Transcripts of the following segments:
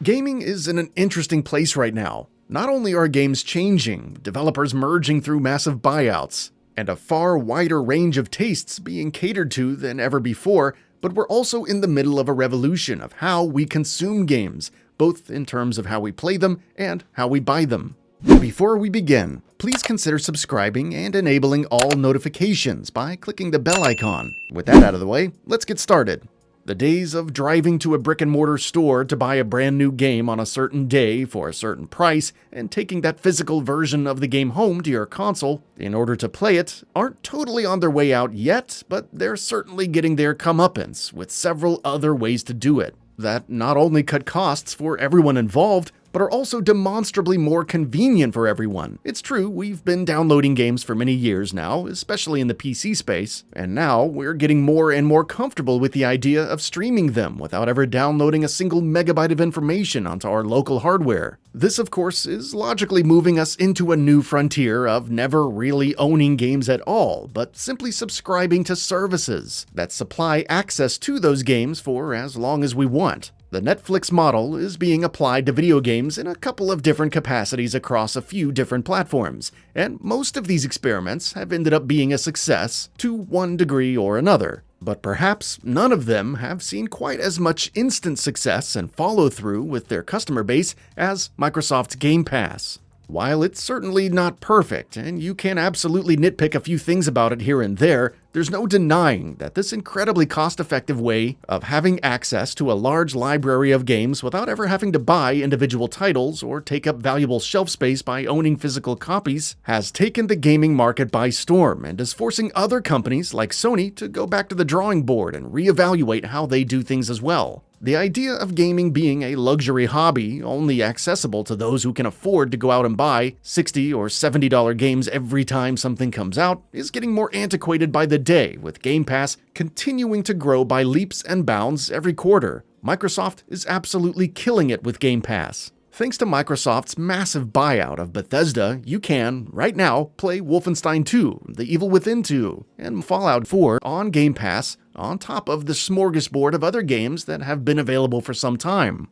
Gaming is in an interesting place right now. Not only are games changing, developers merging through massive buyouts, and a far wider range of tastes being catered to than ever before, but we're also in the middle of a revolution of how we consume games, both in terms of how we play them and how we buy them. Before we begin, please consider subscribing and enabling all notifications by clicking the bell icon. With that out of the way, let's get started. The days of driving to a brick-and-mortar store to buy a brand new game on a certain day for a certain price and taking that physical version of the game home to your console in order to play it aren't totally on their way out yet, but they're certainly getting their comeuppance with several other ways to do it that not only cut costs for everyone involved, but are also demonstrably more convenient for everyone. It's true, we've been downloading games for many years now, especially in the PC space, and now we're getting more and more comfortable with the idea of streaming them without ever downloading a single megabyte of information onto our local hardware. This, of course, is logically moving us into a new frontier of never really owning games at all, but simply subscribing to services that supply access to those games for as long as we want. The Netflix model is being applied to video games in a couple of different capacities across a few different platforms, and most of these experiments have ended up being a success to one degree or another. But perhaps none of them have seen quite as much instant success and follow-through with their customer base as Microsoft's Game Pass. While it's certainly not perfect, and you can absolutely nitpick a few things about it here and there, there's no denying that this incredibly cost-effective way of having access to a large library of games without ever having to buy individual titles or take up valuable shelf space by owning physical copies has taken the gaming market by storm and is forcing other companies like Sony to go back to the drawing board and reevaluate how they do things as well. The idea of gaming being a luxury hobby only accessible to those who can afford to go out and buy $60 or $70 games every time something comes out is getting more antiquated by the day, with Game Pass continuing to grow by leaps and bounds every quarter. Microsoft is absolutely killing it with Game Pass. Thanks to Microsoft's massive buyout of Bethesda, you can, right now, play Wolfenstein 2, The Evil Within 2, and Fallout 4 on Game Pass, on top of the smorgasbord of other games that have been available for some time.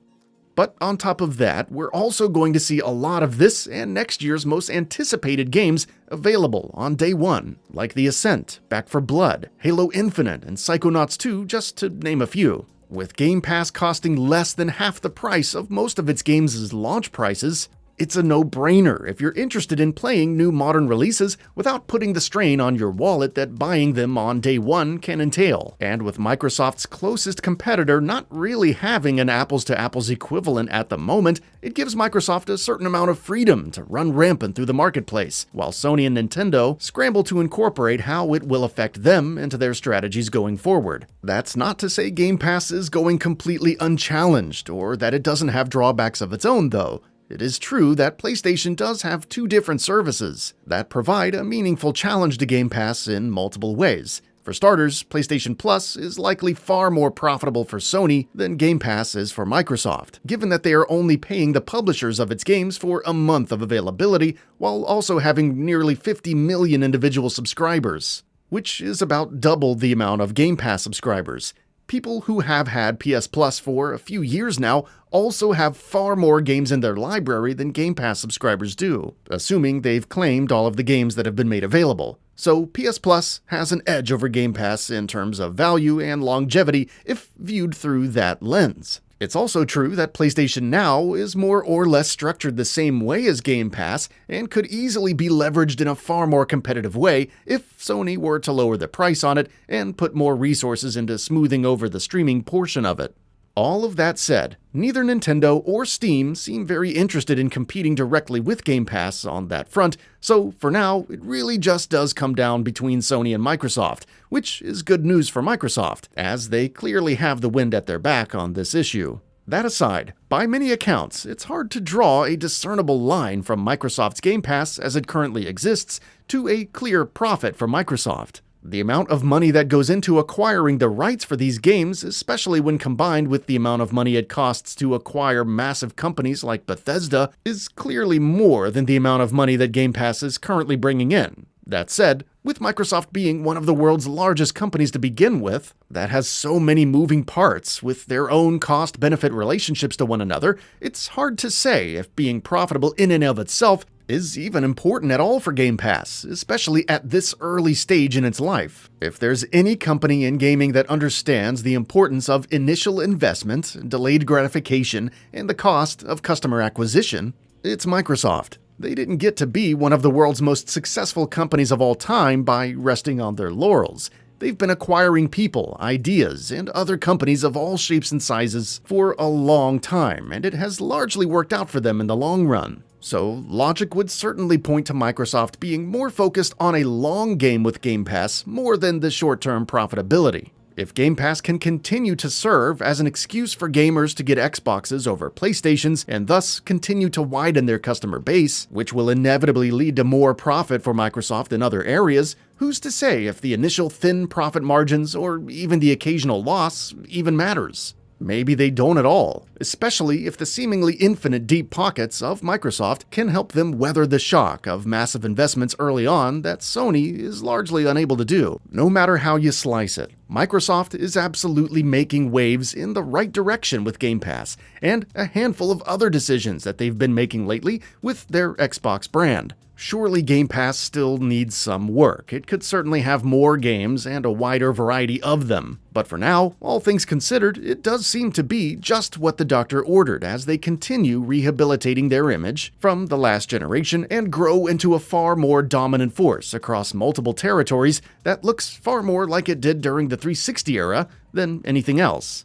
But on top of that, we're also going to see a lot of this and next year's most anticipated games available on day one, like The Ascent, Back 4 Blood, Halo Infinite, and Psychonauts 2, just to name a few. With Game Pass costing less than half the price of most of its games' launch prices, it's a no-brainer if you're interested in playing new modern releases without putting the strain on your wallet that buying them on day one can entail. And with Microsoft's closest competitor not really having an apples-to-apples equivalent at the moment, it gives Microsoft a certain amount of freedom to run rampant through the marketplace, while Sony and Nintendo scramble to incorporate how it will affect them into their strategies going forward. That's not to say Game Pass is going completely unchallenged, or that it doesn't have drawbacks of its own, though. It is true that PlayStation does have two different services that provide a meaningful challenge to Game Pass in multiple ways. For starters, PlayStation Plus is likely far more profitable for Sony than Game Pass is for Microsoft, given that they are only paying the publishers of its games for a month of availability while also having nearly 50 million individual subscribers, which is about double the amount of Game Pass subscribers. People who have had PS Plus for a few years now also have far more games in their library than Game Pass subscribers do, assuming they've claimed all of the games that have been made available. So PS Plus has an edge over Game Pass in terms of value and longevity if viewed through that lens. It's also true that PlayStation Now is more or less structured the same way as Game Pass and could easily be leveraged in a far more competitive way if Sony were to lower the price on it and put more resources into smoothing over the streaming portion of it. All of that said, neither Nintendo or Steam seem very interested in competing directly with Game Pass on that front, so for now, it really just does come down between Sony and Microsoft, which is good news for Microsoft, as they clearly have the wind at their back on this issue. That aside, by many accounts, it's hard to draw a discernible line from Microsoft's Game Pass as it currently exists to a clear profit for Microsoft. The amount of money that goes into acquiring the rights for these games, especially when combined with the amount of money it costs to acquire massive companies like Bethesda, is clearly more than the amount of money that Game Pass is currently bringing in. That said, with Microsoft being one of the world's largest companies to begin with, that has so many moving parts with their own cost-benefit relationships to one another, it's hard to say if being profitable in and of itself is even important at all for Game Pass, especially at this early stage in its life. If there's any company in gaming that understands the importance of initial investment, delayed gratification, and the cost of customer acquisition, it's Microsoft. They didn't get to be one of the world's most successful companies of all time by resting on their laurels. They've been acquiring people, ideas, and other companies of all shapes and sizes for a long time, and it has largely worked out for them in the long run. So, logic would certainly point to Microsoft being more focused on a long game with Game Pass more than the short-term profitability. If Game Pass can continue to serve as an excuse for gamers to get Xboxes over PlayStations and thus continue to widen their customer base, which will inevitably lead to more profit for Microsoft in other areas, who's to say if the initial thin profit margins or even the occasional loss even matters? Maybe they don't at all, especially if the seemingly infinite deep pockets of Microsoft can help them weather the shock of massive investments early on that Sony is largely unable to do. No matter how you slice it, Microsoft is absolutely making waves in the right direction with Game Pass, and a handful of other decisions that they've been making lately with their Xbox brand. Surely Game Pass still needs some work. It could certainly have more games and a wider variety of them. But for now, all things considered, it does seem to be just what the doctor ordered as they continue rehabilitating their image from the last generation and grow into a far more dominant force across multiple territories that looks far more like it did during the 360 era than anything else.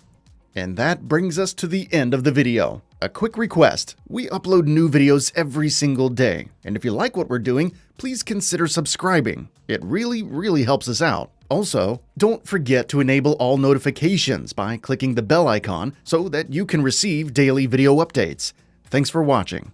And that brings us to the end of the video. A quick request, we upload new videos every single day, and if you like what we're doing, please consider subscribing. It really helps us out. Also, don't forget to enable all notifications by clicking the bell icon so that you can receive daily video updates. Thanks for watching.